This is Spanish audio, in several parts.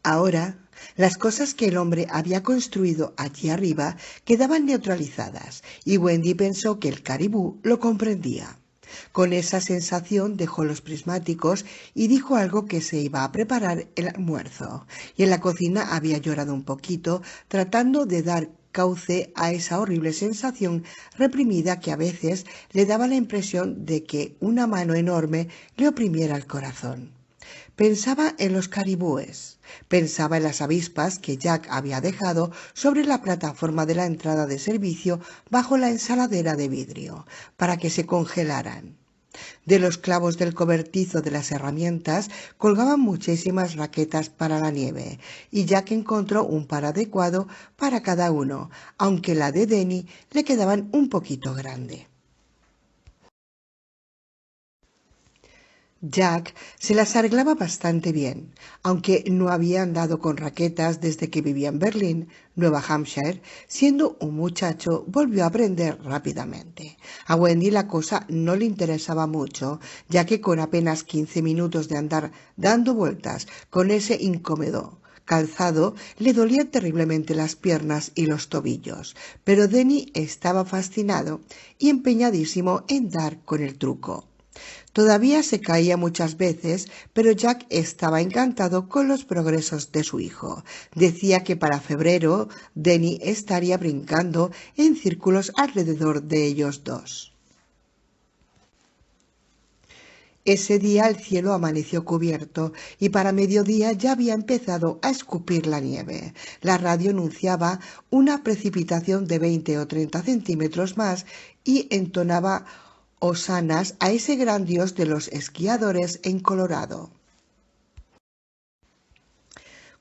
Ahora, las cosas que el hombre había construido allí arriba quedaban neutralizadas y Wendy pensó que el caribú lo comprendía. Con esa sensación dejó los prismáticos y dijo algo que se iba a preparar el almuerzo. Y en la cocina había llorado un poquito, tratando de dar cauce a esa horrible sensación reprimida que a veces le daba la impresión de que una mano enorme le oprimiera el corazón. Pensaba en los caribúes, pensaba en las avispas que Jack había dejado sobre la plataforma de la entrada de servicio bajo la ensaladera de vidrio, para que se congelaran. De los clavos del cobertizo de las herramientas colgaban muchísimas raquetas para la nieve, y Jack encontró un par adecuado para cada uno, aunque la de Denny le quedaban un poquito grande. Jack se las arreglaba bastante bien, aunque no había andado con raquetas desde que vivía en Berlín, Nueva Hampshire. Siendo un muchacho, volvió a aprender rápidamente. A Wendy la cosa no le interesaba mucho, ya que con apenas 15 minutos de andar dando vueltas con ese incómodo calzado le dolían terriblemente las piernas y los tobillos, pero Denny estaba fascinado y empeñadísimo en dar con el truco. Todavía se caía muchas veces, pero Jack estaba encantado con los progresos de su hijo. Decía que para febrero Denny estaría brincando en círculos alrededor de ellos dos. Ese día el cielo amaneció cubierto y para mediodía ya había empezado a escupir la nieve. La radio anunciaba una precipitación de 20 o 30 centímetros más y entonaba hosanas a ese gran dios de los esquiadores en Colorado.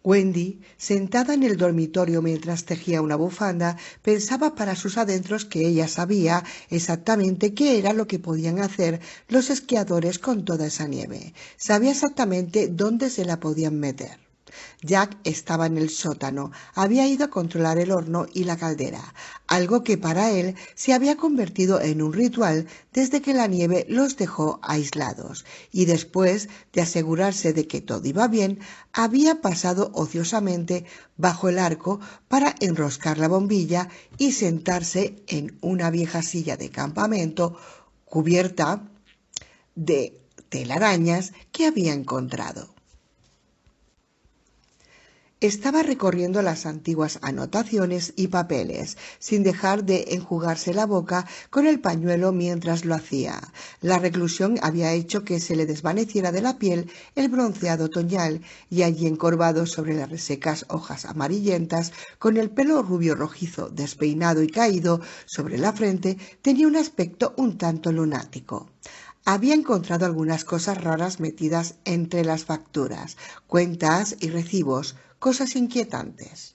Wendy, sentada en el dormitorio mientras tejía una bufanda, pensaba para sus adentros que ella sabía exactamente qué era lo que podían hacer los esquiadores con toda esa nieve. Sabía exactamente dónde se la podían meter. Jack estaba en el sótano, había ido a controlar el horno y la caldera, algo que para él se había convertido en un ritual desde que la nieve los dejó aislados, y después de asegurarse de que todo iba bien, había pasado ociosamente bajo el arco para enroscar la bombilla y sentarse en una vieja silla de campamento cubierta de telarañas que había encontrado. Estaba recorriendo las antiguas anotaciones y papeles, sin dejar de enjugarse la boca con el pañuelo mientras lo hacía. La reclusión había hecho que se le desvaneciera de la piel el bronceado otoñal, y allí encorvado sobre las resecas hojas amarillentas, con el pelo rubio rojizo despeinado y caído sobre la frente, tenía un aspecto un tanto lunático. Había encontrado algunas cosas raras metidas entre las facturas, cuentas y recibos, cosas inquietantes.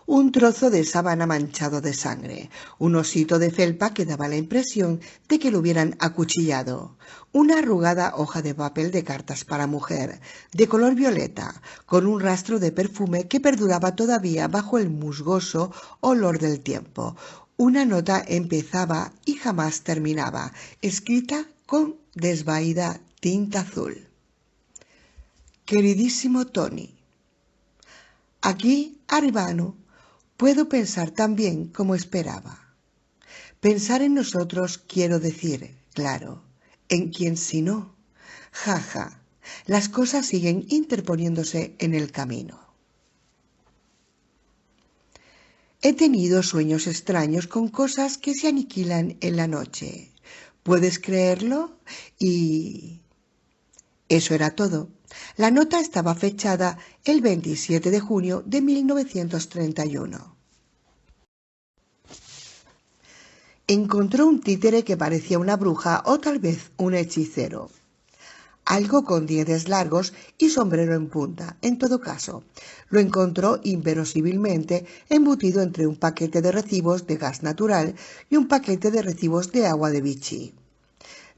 Un trozo de sábana manchado de sangre, un osito de felpa que daba la impresión de que lo hubieran acuchillado, una arrugada hoja de papel de cartas para mujer, de color violeta, con un rastro de perfume que perduraba todavía bajo el musgoso olor del tiempo. Una nota empezaba y jamás terminaba, escrita con desvaída tinta azul. Queridísimo Tony, aquí arribano. Puedo pensar tan bien como esperaba. Pensar en nosotros quiero decir, claro, ¿en quién si no? Jaja, las cosas siguen interponiéndose en el camino. He tenido sueños extraños con cosas que se aniquilan en la noche. ¿Puedes creerlo? Y eso era todo. La nota estaba fechada el 27 de junio de 1931. Encontró un títere que parecía una bruja o tal vez un hechicero. Algo con dientes largos y sombrero en punta. En todo caso, lo encontró inverosímilmente embutido entre un paquete de recibos de gas natural y un paquete de recibos de agua de Vichy.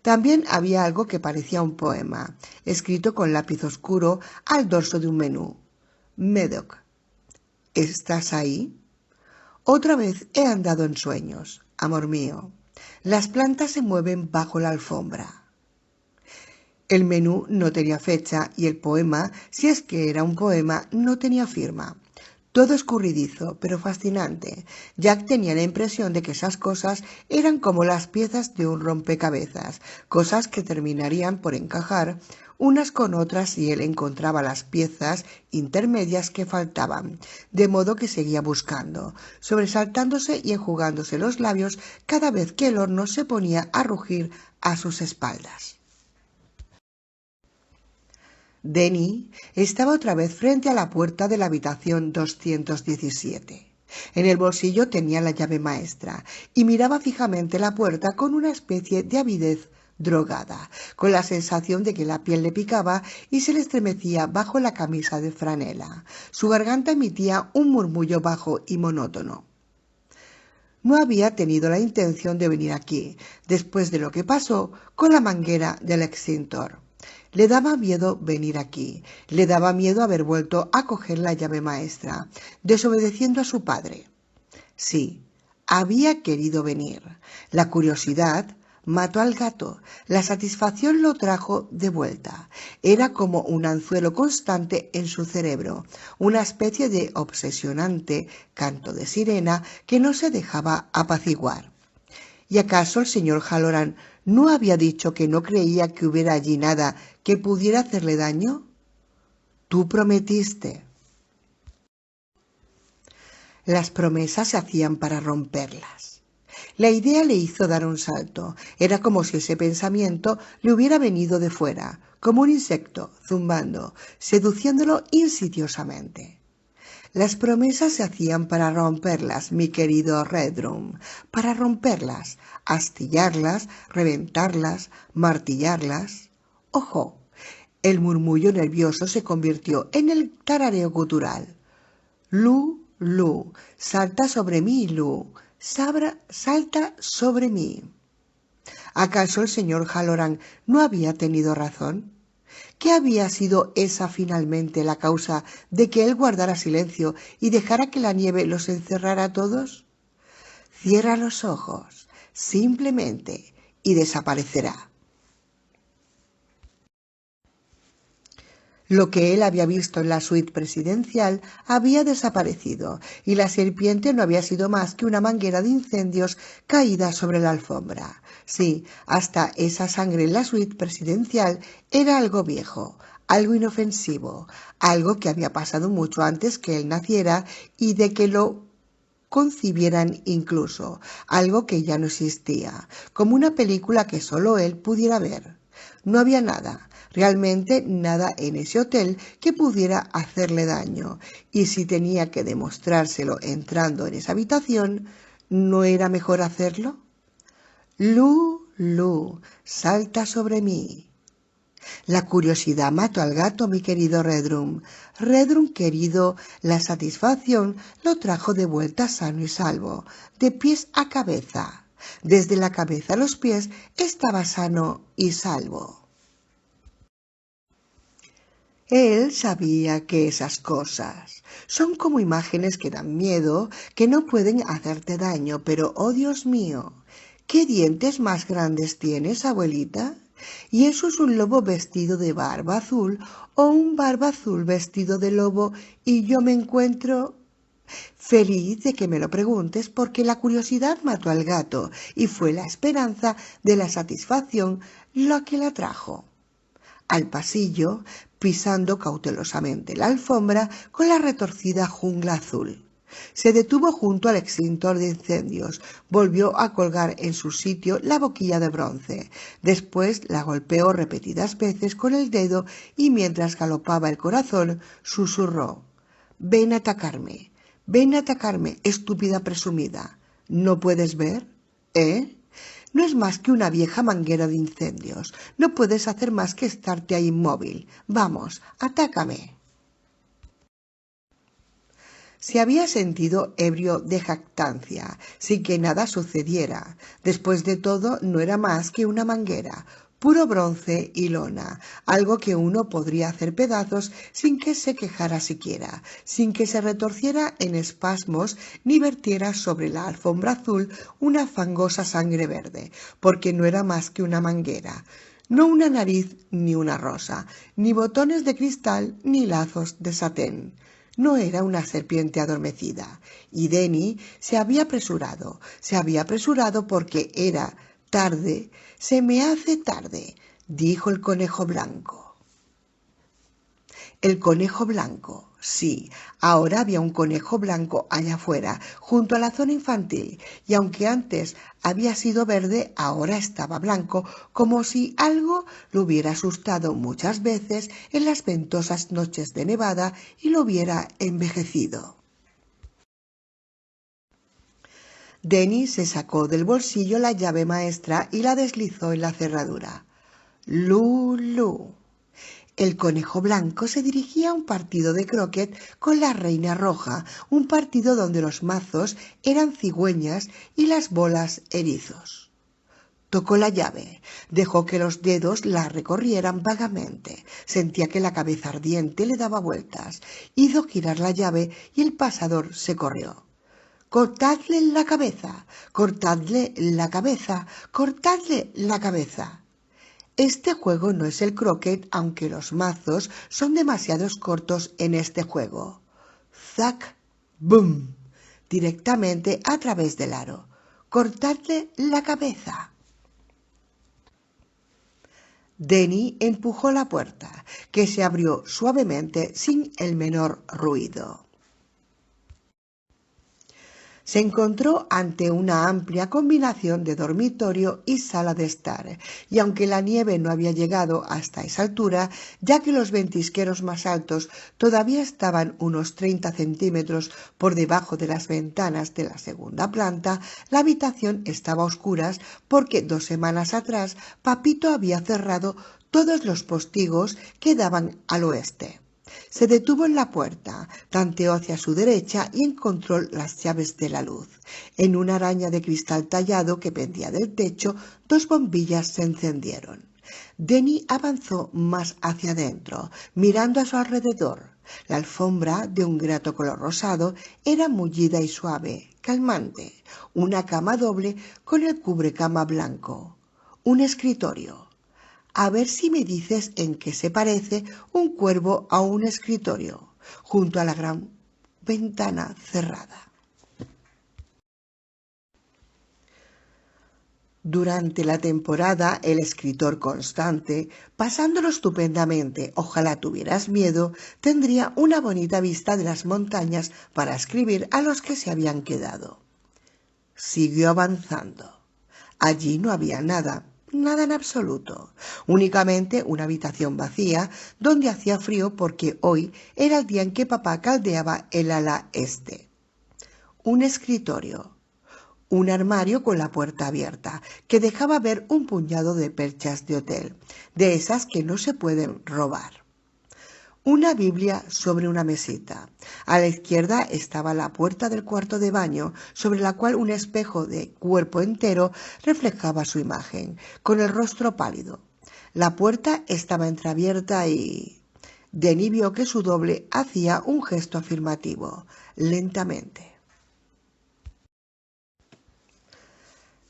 También había algo que parecía un poema, escrito con lápiz oscuro al dorso de un menú. Medoc, ¿estás ahí? Otra vez he andado en sueños, amor mío. Las plantas se mueven bajo la alfombra. El menú no tenía fecha y el poema, si es que era un poema, no tenía firma. Todo escurridizo, pero fascinante. Jack tenía la impresión de que esas cosas eran como las piezas de un rompecabezas, cosas que terminarían por encajar unas con otras y él encontraba las piezas intermedias que faltaban, de modo que seguía buscando, sobresaltándose y enjugándose los labios cada vez que el horno se ponía a rugir a sus espaldas. Denny estaba otra vez frente a la puerta de la habitación 217. En el bolsillo tenía la llave maestra y miraba fijamente la puerta con una especie de avidez drogada, con la sensación de que la piel le picaba y se le estremecía bajo la camisa de franela. Su garganta emitía un murmullo bajo y monótono. No había tenido la intención de venir aquí, después de lo que pasó con la manguera del extintor. Le daba miedo venir aquí, le daba miedo haber vuelto a coger la llave maestra, desobedeciendo a su padre. Sí, había querido venir. La curiosidad mató al gato, la satisfacción lo trajo de vuelta. Era como un anzuelo constante en su cerebro, una especie de obsesionante canto de sirena que no se dejaba apaciguar. ¿Y acaso el señor Halloran no había dicho que no creía que hubiera allí nada que pudiera hacerle daño? Tú prometiste. Las promesas se hacían para romperlas. La idea le hizo dar un salto. Era como si ese pensamiento le hubiera venido de fuera, como un insecto, zumbando, seduciéndolo insidiosamente. Las promesas se hacían para romperlas, mi querido Redrum, para romperlas, astillarlas, reventarlas, martillarlas. ¡Ojo! El murmullo nervioso se convirtió en el tarareo gutural. Lu, Lu, salta sobre mí, Lu, salta sobre mí. ¿Acaso el señor Halloran no había tenido razón? ¿Qué había sido esa finalmente la causa de que él guardara silencio y dejara que la nieve los encerrara a todos? Cierra los ojos, simplemente, y desaparecerá. Lo que él había visto en la suite presidencial había desaparecido, y la serpiente no había sido más que una manguera de incendios caída sobre la alfombra. Sí, hasta esa sangre en la suite presidencial era algo viejo, algo inofensivo, algo que había pasado mucho antes que él naciera y de que lo concibieran incluso, algo que ya no existía, como una película que solo él pudiera ver. No había nada, realmente nada en ese hotel que pudiera hacerle daño, y si tenía que demostrárselo entrando en esa habitación, ¿no era mejor hacerlo? Lu, Lu, salta sobre mí. La curiosidad mató al gato, mi querido Redrum. Redrum querido, la satisfacción lo trajo de vuelta sano y salvo, de pies a cabeza. Desde la cabeza a los pies estaba sano y salvo. Él sabía que esas cosas son como imágenes que dan miedo, que no pueden hacerte daño, pero, oh Dios mío, ¿qué dientes más grandes tienes, abuelita? ¿Y eso es un lobo vestido de barba azul o un barba azul vestido de lobo y yo me encuentro? Feliz de que me lo preguntes porque la curiosidad mató al gato y fue la esperanza de la satisfacción lo que la trajo al pasillo, pisando cautelosamente la alfombra con la retorcida jungla azul. Se detuvo junto al extintor de incendios, volvió a colgar en su sitio la boquilla de bronce. Después la golpeó repetidas veces con el dedo y mientras galopaba el corazón, susurró: «Ven a atacarme, estúpida presumida. ¿No puedes ver? ¿Eh? No es más que una vieja manguera de incendios. No puedes hacer más que estarte ahí inmóvil. Vamos, atácame». Se había sentido ebrio de jactancia, sin que nada sucediera. Después de todo, no era más que una manguera, puro bronce y lona, algo que uno podría hacer pedazos sin que se quejara siquiera, sin que se retorciera en espasmos ni vertiera sobre la alfombra azul una fangosa sangre verde, porque no era más que una manguera. No una nariz ni una rosa, ni botones de cristal ni lazos de satén. No era una serpiente adormecida. Y Denny se había apresurado porque era tarde. Se me hace tarde, dijo el conejo blanco. El conejo blanco. Sí, ahora había un conejo blanco allá afuera, junto a la zona infantil, y aunque antes había sido verde, ahora estaba blanco, como si algo lo hubiera asustado muchas veces en las ventosas noches de nevada y lo hubiera envejecido. Denny se sacó del bolsillo la llave maestra y la deslizó en la cerradura. ¡Lu! El conejo blanco se dirigía a un partido de croquet con la reina roja, un partido donde los mazos eran cigüeñas y las bolas erizos. Tocó la llave, dejó que los dedos la recorrieran vagamente, sentía que la cabeza ardiente le daba vueltas, hizo girar la llave y el pasador se corrió. ¡Cortadle la cabeza! ¡Cortadle la cabeza! ¡Cortadle la cabeza! Este juego no es el croquet, aunque los mazos son demasiado cortos en este juego. ¡Zac! ¡Bum! Directamente a través del aro. ¡Cortadle la cabeza! Denny empujó la puerta, que se abrió suavemente sin el menor ruido. Se encontró ante una amplia combinación de dormitorio y sala de estar, y aunque la nieve no había llegado hasta esa altura, ya que los ventisqueros más altos todavía estaban unos 30 centímetros por debajo de las ventanas de la segunda planta, la habitación estaba a oscuras porque 2 semanas atrás Papito había cerrado todos los postigos que daban al oeste. Se detuvo en la puerta, tanteó hacia su derecha y encontró las llaves de la luz. En una araña de cristal tallado que pendía del techo, 2 bombillas se encendieron. Denny avanzó más hacia adentro, mirando a su alrededor. La alfombra, de un grato color rosado, era mullida y suave, calmante. Una cama doble con el cubrecama blanco. Un escritorio. A ver si me dices en qué se parece un cuervo a un escritorio, junto a la gran ventana cerrada. Durante la temporada, el escritor constante, pasándolo estupendamente, ojalá tuvieras miedo, tendría una bonita vista de las montañas para escribir a los que se habían quedado. Siguió avanzando. Allí no había nada en absoluto, únicamente una habitación vacía donde hacía frío porque hoy era el día en que papá caldeaba el ala este. Un escritorio, un armario con la puerta abierta que dejaba ver un puñado de perchas de hotel, de esas que no se pueden robar. Una Biblia sobre una mesita. A la izquierda estaba la puerta del cuarto de baño, sobre la cual un espejo de cuerpo entero reflejaba su imagen, con el rostro pálido. La puerta estaba entreabierta y... Denny vio que su doble hacía un gesto afirmativo, lentamente.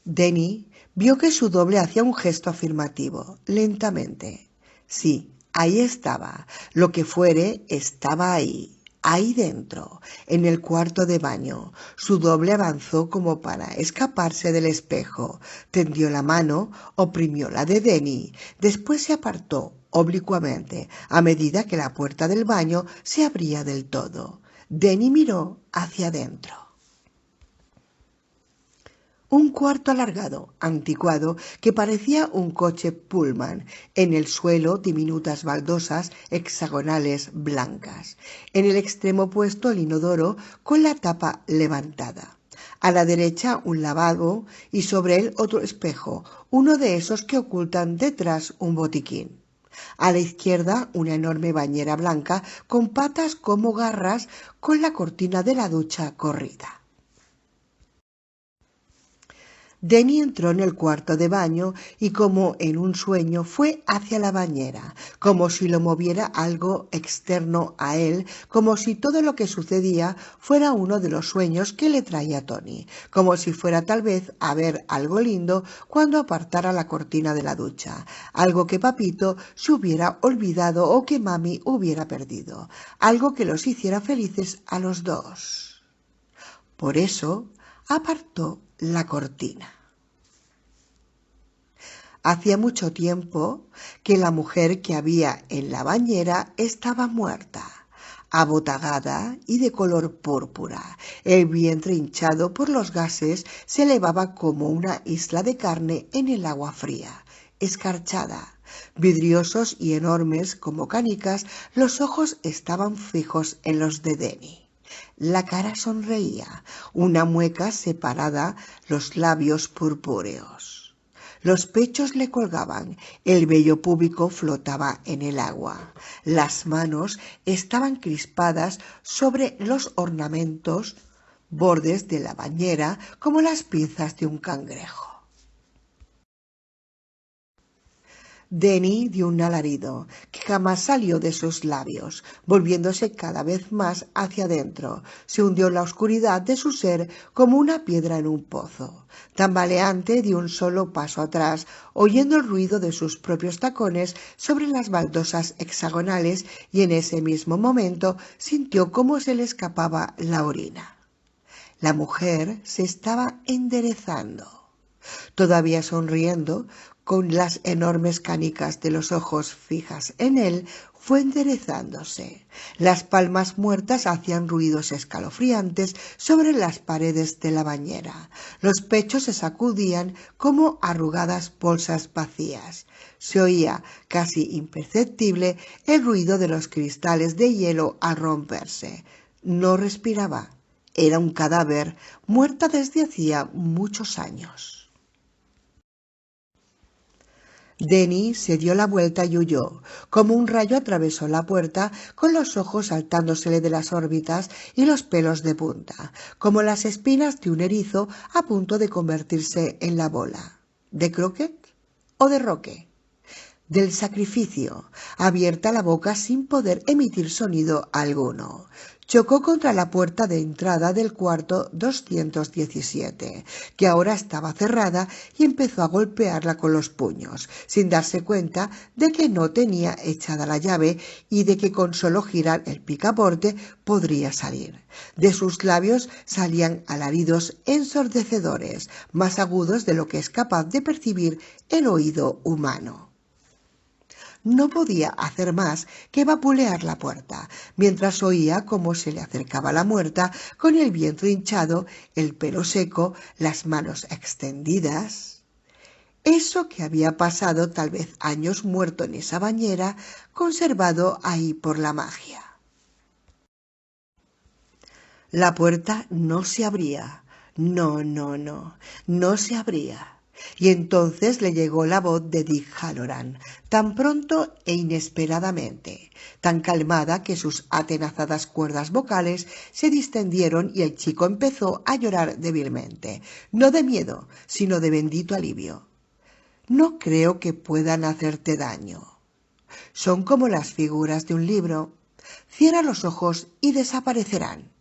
Denny vio que su doble hacía un gesto afirmativo, lentamente. Sí. Ahí estaba, lo que fuere estaba ahí dentro, en el cuarto de baño. Su doble avanzó como para escaparse del espejo, tendió la mano, oprimió la de Denny, después se apartó oblicuamente a medida que la puerta del baño se abría del todo. Denny miró hacia adentro. Un cuarto alargado, anticuado, que parecía un coche Pullman. En el suelo, diminutas baldosas hexagonales blancas. En el extremo opuesto, el inodoro con la tapa levantada. A la derecha, un lavabo y sobre él otro espejo, uno de esos que ocultan detrás un botiquín. A la izquierda, una enorme bañera blanca con patas como garras con la cortina de la ducha corrida. Denny entró en el cuarto de baño y como en un sueño fue hacia la bañera, como si lo moviera algo externo a él, como si todo lo que sucedía fuera uno de los sueños que le traía Tony, como si fuera tal vez a ver algo lindo cuando apartara la cortina de la ducha, algo que papito se hubiera olvidado o que mami hubiera perdido, algo que los hiciera felices a los dos. Por eso apartó la cortina. Hacía mucho tiempo que la mujer que había en la bañera estaba muerta, abotagada y de color púrpura. El vientre hinchado por los gases se elevaba como una isla de carne en el agua fría, escarchada. Vidriosos y enormes como canicas, los ojos estaban fijos en los de Denny. La cara sonreía, una mueca separada, los labios purpúreos. Los pechos le colgaban, el vello púbico flotaba en el agua. Las manos estaban crispadas sobre los ornamentos bordes de la bañera como las pinzas de un cangrejo. Denny dio un alarido que jamás salió de sus labios, volviéndose cada vez más hacia adentro. Se hundió en la oscuridad de su ser como una piedra en un pozo. Tambaleante dio un solo paso atrás, oyendo el ruido de sus propios tacones sobre las baldosas hexagonales, y en ese mismo momento sintió cómo se le escapaba la orina. La mujer se estaba enderezando. Todavía sonriendo, con las enormes canicas de los ojos fijas en él, fue enderezándose. Las palmas muertas hacían ruidos escalofriantes sobre las paredes de la bañera. Los pechos se sacudían como arrugadas bolsas vacías. Se oía, casi imperceptible, el ruido de los cristales de hielo al romperse. No respiraba. Era un cadáver, muerta desde hacía muchos años. Denny se dio la vuelta y huyó. Como un rayo atravesó la puerta, con los ojos saltándosele de las órbitas y los pelos de punta, como las espinas de un erizo a punto de convertirse en la bola. ¿De croquet o de roque? Del sacrificio, abierta la boca sin poder emitir sonido alguno. Chocó contra la puerta de entrada del cuarto 217, que ahora estaba cerrada, y empezó a golpearla con los puños, sin darse cuenta de que no tenía echada la llave y de que con solo girar el picaporte podría salir. De sus labios salían alaridos ensordecedores, más agudos de lo que es capaz de percibir el oído humano. No podía hacer más que vapulear la puerta, mientras oía cómo se le acercaba la muerta, con el vientre hinchado, el pelo seco, las manos extendidas. Eso que había pasado tal vez años muerto en esa bañera, conservado ahí por la magia. La puerta no se abría. No se abría. Y entonces le llegó la voz de Dick Halloran, tan pronto e inesperadamente, tan calmada que sus atenazadas cuerdas vocales se distendieron y el chico empezó a llorar débilmente, no de miedo, sino de bendito alivio. No creo que puedan hacerte daño. Son como las figuras de un libro. Cierra los ojos y desaparecerán.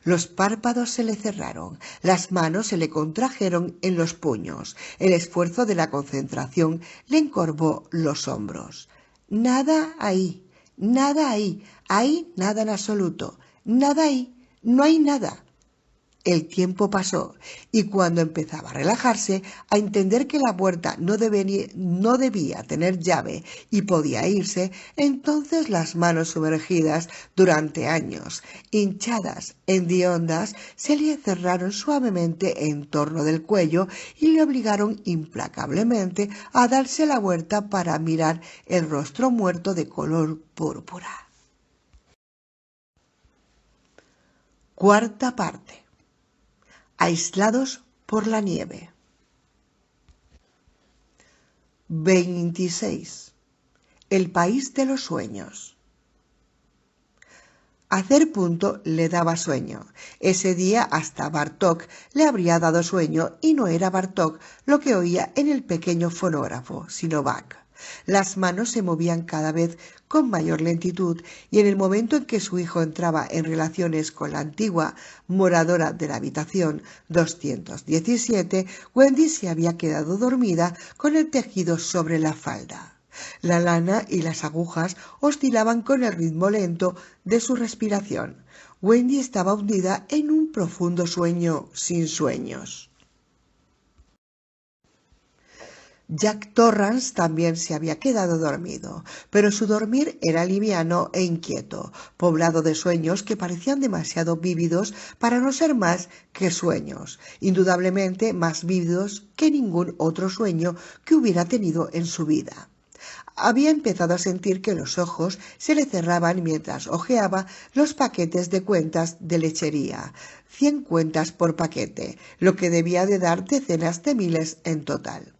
Los párpados se le cerraron, las manos se le contrajeron en los puños, el esfuerzo de la concentración le encorvó los hombros. Nada ahí, ahí nada en absoluto, nada ahí, no hay nada. El tiempo pasó, y cuando empezaba a relajarse, a entender que la puerta no debía tener llave y podía irse, entonces las manos sumergidas durante años, hinchadas, hediondas, se le cerraron suavemente en torno del cuello y le obligaron implacablemente a darse la vuelta para mirar el rostro muerto de color púrpura. Cuarta parte. Aislados por la nieve. 26. El país de los sueños. Hacer punto le daba sueño. Ese día hasta Bartók le habría dado sueño y no era Bartók lo que oía en el pequeño fonógrafo, sino Bach. Las manos se movían cada vez con mayor lentitud y en el momento en que su hijo entraba en relaciones con la antigua moradora de la habitación 217, Wendy se había quedado dormida con el tejido sobre la falda. La lana y las agujas oscilaban con el ritmo lento de su respiración. Wendy estaba hundida en un profundo sueño sin sueños. Jack Torrance también se había quedado dormido, pero su dormir era liviano e inquieto, poblado de sueños que parecían demasiado vívidos para no ser más que sueños, indudablemente más vívidos que ningún otro sueño que hubiera tenido en su vida. Había empezado a sentir que los ojos se le cerraban mientras hojeaba los paquetes de cuentas de lechería, 100 cuentas por paquete, lo que debía de dar decenas de miles en total.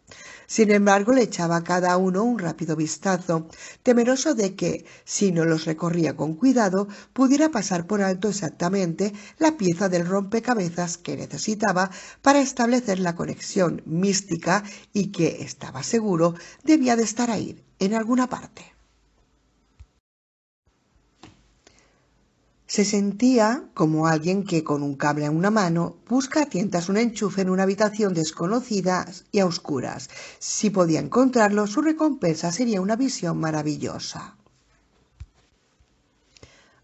Sin embargo, le echaba a cada uno un rápido vistazo, temeroso de que, si no los recorría con cuidado, pudiera pasar por alto exactamente la pieza del rompecabezas que necesitaba para establecer la conexión mística y que, estaba seguro, debía de estar ahí, en alguna parte. Se sentía como alguien que con un cable en una mano busca a tientas un enchufe en una habitación desconocida y a oscuras. Si podía encontrarlo, su recompensa sería una visión maravillosa.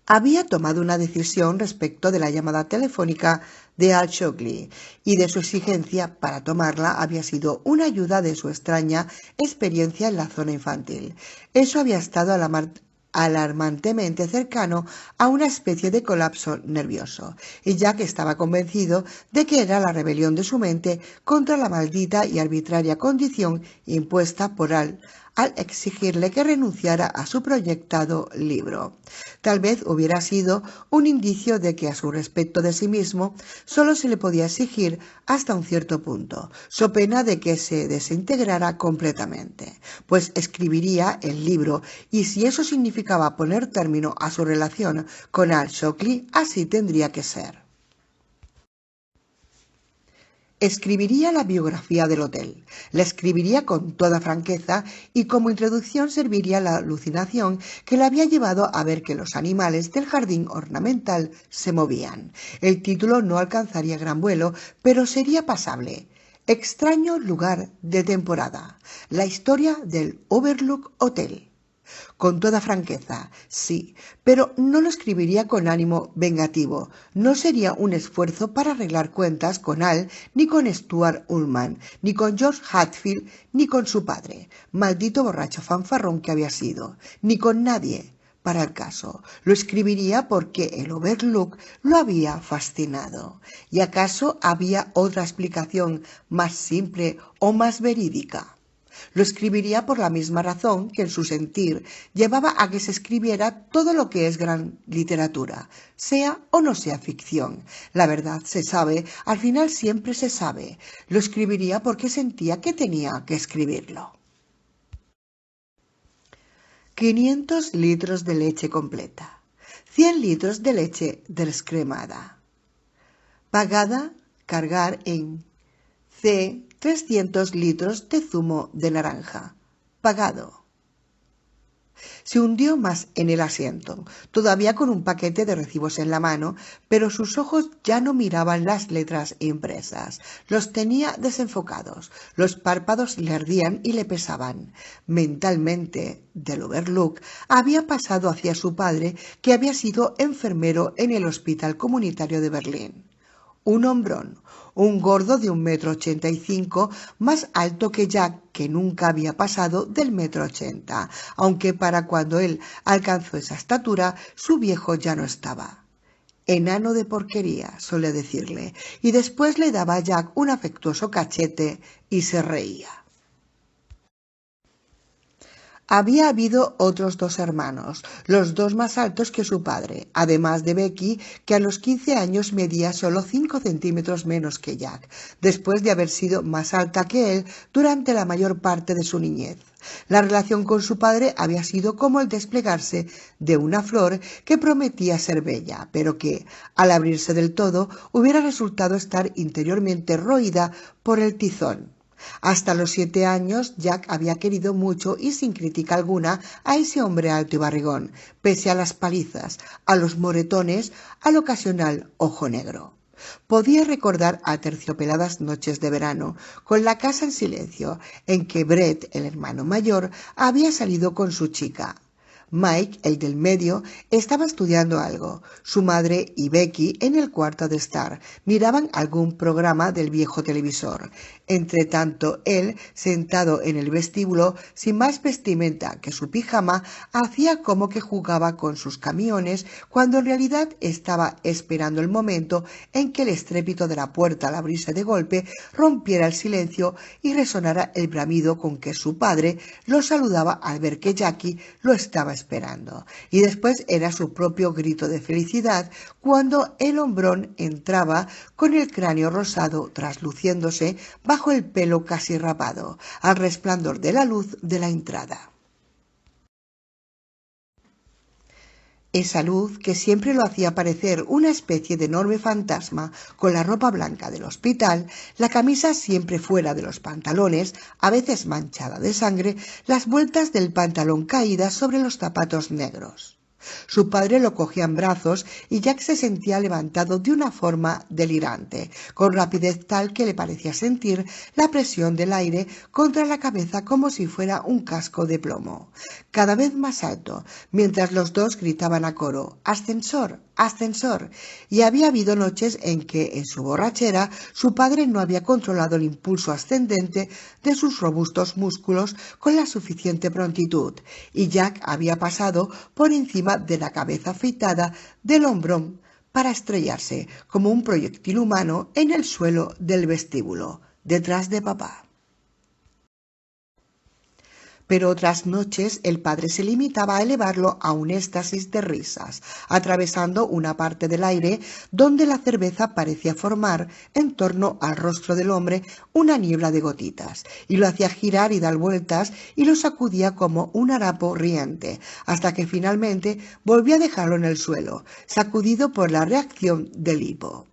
Había tomado una decisión respecto de la llamada telefónica de Al Shockley y de su exigencia para tomarla había sido una ayuda de su extraña experiencia en la zona infantil. Eso había estado alarmantemente cercano a una especie de colapso nervioso, y Jack estaba convencido de que era la rebelión de su mente contra la maldita y arbitraria condición impuesta por al exigirle que renunciara a su proyectado libro. Tal vez hubiera sido un indicio de que a su respecto de sí mismo solo se le podía exigir hasta un cierto punto, so pena de que se desintegrara completamente, pues escribiría el libro y si eso significaba poner término a su relación con Al Shockley, así tendría que ser. Escribiría la biografía del hotel, la escribiría con toda franqueza y como introducción serviría la alucinación que le había llevado a ver que los animales del jardín ornamental se movían. El título no alcanzaría gran vuelo, pero sería pasable. Extraño lugar de temporada. La historia del Overlook Hotel. Con toda franqueza, sí, pero no lo escribiría con ánimo vengativo. No sería un esfuerzo para arreglar cuentas con Al, ni con Stuart Ullman, ni con George Hatfield, ni con su padre, maldito borracho fanfarrón que había sido, ni con nadie. Para el caso, lo escribiría porque el Overlook lo había fascinado. ¿Y acaso había otra explicación más simple o más verídica? Lo escribiría por la misma razón que en su sentir llevaba a que se escribiera todo lo que es gran literatura, sea o no sea ficción. La verdad se sabe, al final siempre se sabe. Lo escribiría porque sentía que tenía que escribirlo. 500 litros de leche completa. 100 litros de leche descremada. Pagada, cargar en C. 300 litros de zumo de naranja. Pagado. Se hundió más en el asiento, todavía con un paquete de recibos en la mano, pero sus ojos ya no miraban las letras impresas. Los tenía desenfocados, los párpados le ardían y le pesaban. Mentalmente, del Overlook había pasado hacia su padre, que había sido enfermero en el Hospital Comunitario de Berlín. Un hombrón, un gordo de 1,85 m, más alto que Jack, que nunca había pasado del 1,80 m, aunque para cuando él alcanzó esa estatura, su viejo ya no estaba. Enano de porquería, solía decirle, y después le daba a Jack un afectuoso cachete y se reía. Había habido otros dos hermanos, los dos más altos que su padre, además de Becky, que a los 15 años medía solo 5 centímetros menos que Jack, después de haber sido más alta que él durante la mayor parte de su niñez. La relación con su padre había sido como el desplegarse de una flor que prometía ser bella, pero que, al abrirse del todo, hubiera resultado estar interiormente roída por el tizón. Hasta los 7 años, Jack había querido mucho y sin crítica alguna a ese hombre alto y barrigón, pese a las palizas, a los moretones, al ocasional ojo negro. Podía recordar aterciopeladas noches de verano, con la casa en silencio, en que Brett, el hermano mayor, había salido con su chica. Mike, el del medio, estaba estudiando algo. Su madre y Becky, en el cuarto de estar, miraban algún programa del viejo televisor. Entre tanto, él, sentado en el vestíbulo, sin más vestimenta que su pijama, hacía como que jugaba con sus camiones, cuando en realidad estaba esperando el momento en que el estrépito de la puerta al abrirse de golpe rompiera el silencio y resonara el bramido con que su padre lo saludaba al ver que Jackie lo estaba esperando. Y después era su propio grito de felicidad cuando el hombrón entraba con el cráneo rosado trasluciéndose bajo el pelo casi rapado, al resplandor de la luz de la entrada. Esa luz que siempre lo hacía parecer una especie de enorme fantasma, con la ropa blanca del hospital, la camisa siempre fuera de los pantalones, a veces manchada de sangre, las vueltas del pantalón caídas sobre los zapatos negros. Su padre lo cogía en brazos y Jack se sentía levantado de una forma delirante, con rapidez tal que le parecía sentir la presión del aire contra la cabeza como si fuera un casco de plomo. Cada vez más alto, mientras los dos gritaban a coro «¡Ascensor! ¡Ascensor!». Y había habido noches en que, en su borrachera, su padre no había controlado el impulso ascendente de sus robustos músculos con la suficiente prontitud, y Jack había pasado por encima de la cabeza afeitada del hombrón para estrellarse como un proyectil humano en el suelo del vestíbulo, detrás de papá. Pero otras noches el padre se limitaba a elevarlo a un éxtasis de risas, atravesando una parte del aire donde la cerveza parecía formar en torno al rostro del hombre una niebla de gotitas, y lo hacía girar y dar vueltas y lo sacudía como un harapo riente, hasta que finalmente volvió a dejarlo en el suelo, sacudido por la reacción del hipo.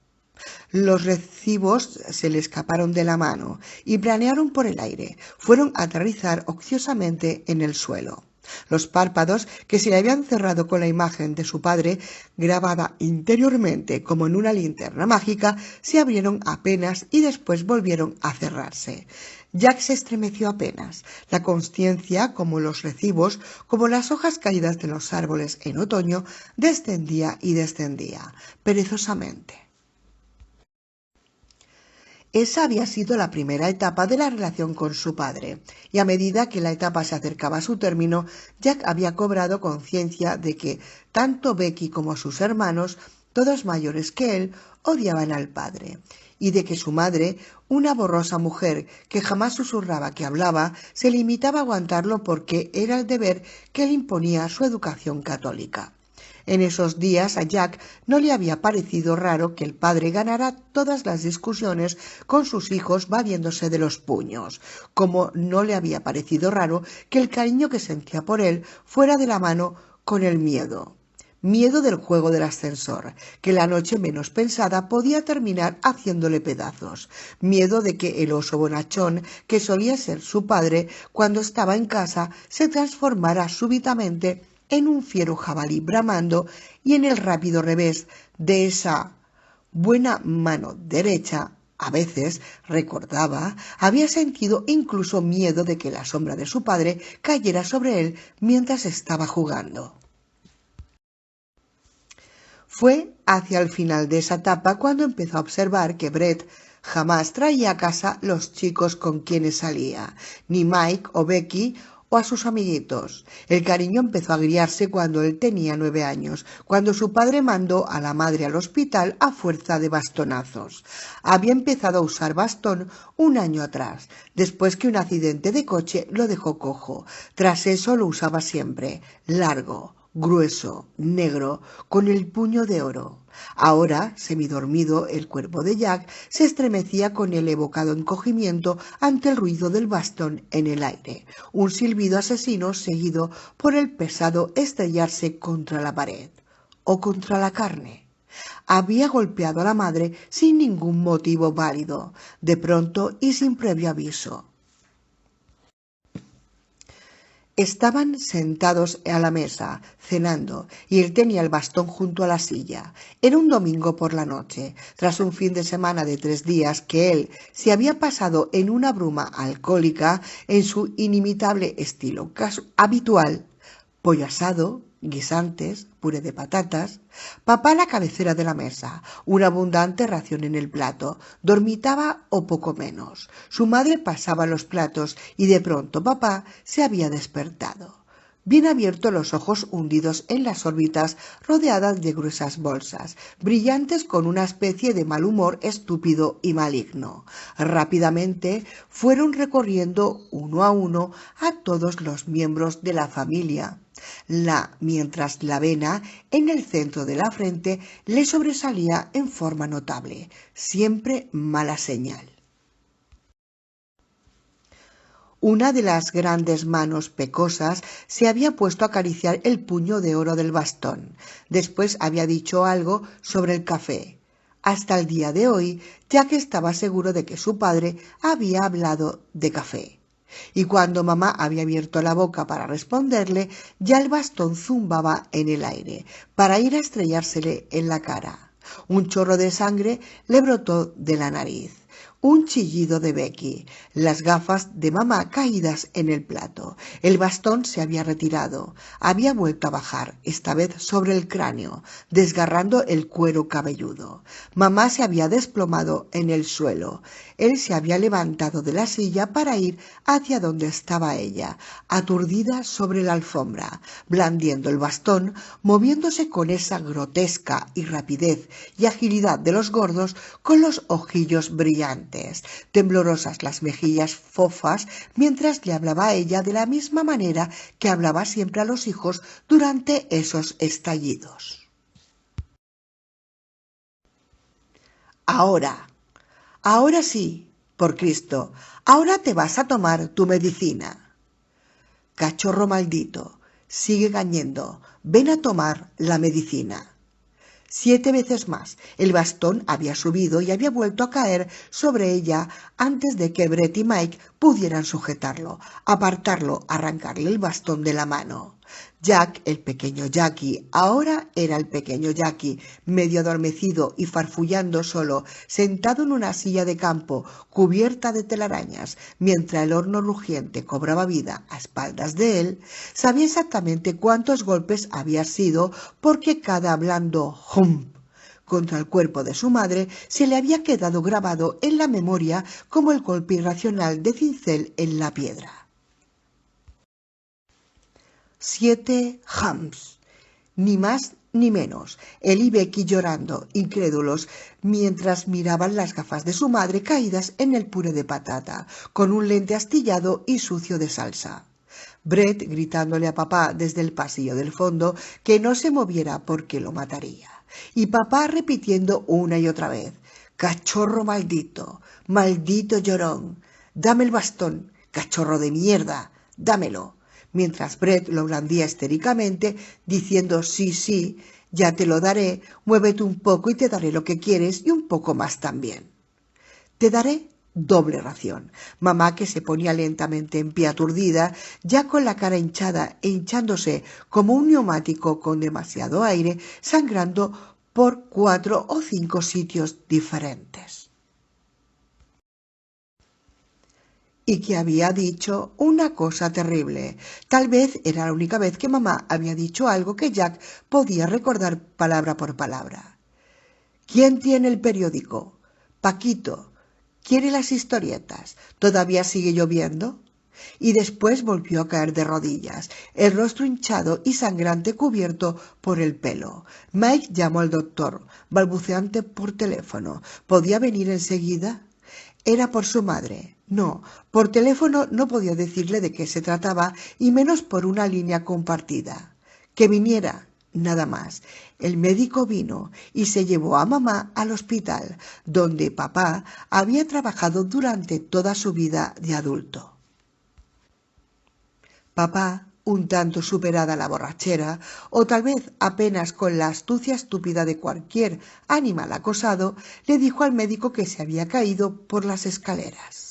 Los recibos se le escaparon de la mano y planearon por el aire. Fueron a aterrizar ociosamente en el suelo. Los párpados, que se le habían cerrado con la imagen de su padre, grabada interiormente como en una linterna mágica, se abrieron apenas y después volvieron a cerrarse. Jack se estremeció apenas. La consciencia, como los recibos, como las hojas caídas de los árboles en otoño, descendía y descendía, perezosamente. Esa había sido la primera etapa de la relación con su padre, y a medida que la etapa se acercaba a su término, Jack había cobrado conciencia de que tanto Becky como sus hermanos, todos mayores que él, odiaban al padre, y de que su madre, una borrosa mujer que jamás susurraba que hablaba, se limitaba a aguantarlo porque era el deber que le imponía su educación católica. En esos días a Jack no le había parecido raro que el padre ganara todas las discusiones con sus hijos valiéndose de los puños, como no le había parecido raro que el cariño que sentía por él fuera de la mano con el miedo. Miedo del juego del ascensor, que la noche menos pensada podía terminar haciéndole pedazos. Miedo de que el oso bonachón, que solía ser su padre cuando estaba en casa, se transformara súbitamente en un fiero jabalí bramando y en el rápido revés de esa buena mano derecha, a veces, recordaba, había sentido incluso miedo de que la sombra de su padre cayera sobre él mientras estaba jugando. Fue hacia el final de esa etapa cuando empezó a observar que Brett jamás traía a casa los chicos con quienes salía, ni Mike o Becky o a sus amiguitos. El cariño empezó a agriarse cuando él tenía 9 años, cuando su padre mandó a la madre al hospital a fuerza de bastonazos. Había empezado a usar bastón un año atrás, después que un accidente de coche lo dejó cojo. Tras eso lo usaba siempre, largo, grueso, negro, con el puño de oro. Ahora, semidormido, el cuerpo de Jack se estremecía con el evocado encogimiento ante el ruido del bastón en el aire, un silbido asesino seguido por el pesado estrellarse contra la pared o contra la carne. Había golpeado a la madre sin ningún motivo válido, de pronto y sin previo aviso. Estaban sentados a la mesa, cenando, y él tenía el bastón junto a la silla. Era un domingo por la noche, tras un fin de semana de 3 días que él se había pasado en una bruma alcohólica en su inimitable estilo habitual: pollo asado, guisantes, puré de patatas. Papá a la cabecera de la mesa, una abundante ración en el plato, dormitaba o poco menos. Su madre pasaba los platos y de pronto papá se había despertado, bien abiertos los ojos hundidos en las órbitas, rodeadas de gruesas bolsas, brillantes con una especie de mal humor estúpido y maligno. Rápidamente fueron recorriendo uno a uno a todos los miembros de la familia, mientras la vena en el centro de la frente le sobresalía en forma notable, siempre mala señal. Una de las grandes manos pecosas se había puesto a acariciar el puño de oro del bastón. Después había dicho algo sobre el café. Hasta el día de hoy, Jack estaba seguro de que su padre había hablado de café. Y cuando mamá había abierto la boca para responderle, ya el bastón zumbaba en el aire, para ir a estrellársele en la cara. Un chorro de sangre le brotó de la nariz. Un chillido de Becky, las gafas de mamá caídas en el plato. El bastón se había retirado, había vuelto a bajar, esta vez sobre el cráneo, desgarrando el cuero cabelludo. Mamá se había desplomado en el suelo. Él se había levantado de la silla para ir hacia donde estaba ella, aturdida sobre la alfombra, blandiendo el bastón, moviéndose con esa grotesca y rapidez y agilidad de los gordos, con los ojillos brillantes, temblorosas las mejillas fofas, mientras le hablaba a ella de la misma manera que hablaba siempre a los hijos durante esos estallidos. Ahora sí, por Cristo, ahora te vas a tomar tu medicina. Cachorro maldito, sigue gañendo, ven a tomar la medicina. 7 veces más. El bastón había subido y había vuelto a caer sobre ella antes de que Brett y Mike pudieran sujetarlo, apartarlo, arrancarle el bastón de la mano. Jack, el pequeño Jackie, ahora era el pequeño Jackie, medio adormecido y farfullando solo, sentado en una silla de campo cubierta de telarañas, mientras el horno rugiente cobraba vida a espaldas de él, sabía exactamente cuántos golpes había sido, porque cada blando «hump» contra el cuerpo de su madre se le había quedado grabado en la memoria como el golpe irracional de cincel en la piedra. 7 humps, ni más ni menos. Él y Becky llorando, incrédulos, mientras miraban las gafas de su madre caídas en el puré de patata, con un lente astillado y sucio de salsa. Brett gritándole a papá desde el pasillo del fondo que no se moviera porque lo mataría. Y papá repitiendo una y otra vez: «Cachorro maldito, maldito llorón, dame el bastón, cachorro de mierda, dámelo», mientras Brett lo blandía histéricamente, diciendo: «Sí, sí, ya te lo daré, muévete un poco y te daré lo que quieres y un poco más también. Te daré doble ración». Mamá, que se ponía lentamente en pie aturdida, ya con la cara hinchada e hinchándose como un neumático con demasiado aire, sangrando por 4 o 5 sitios diferentes. Y que había dicho una cosa terrible. Tal vez era la única vez que mamá había dicho algo que Jack podía recordar palabra por palabra. «¿Quién tiene el periódico?» «Paquito». «¿Quiere las historietas? ¿Todavía sigue lloviendo?» y después volvió a caer de rodillas, el rostro hinchado y sangrante cubierto por el pelo. Mike llamó al doctor, balbuceante por teléfono. ¿Podía venir enseguida? Era por su madre. No, por teléfono no podía decirle de qué se trataba y menos por una línea compartida. Que viniera, nada más. El médico vino y se llevó a mamá al hospital, donde papá había trabajado durante toda su vida de adulto. Papá, un tanto superada la borrachera, o tal vez apenas con la astucia estúpida de cualquier animal acosado, le dijo al médico que se había caído por las escaleras.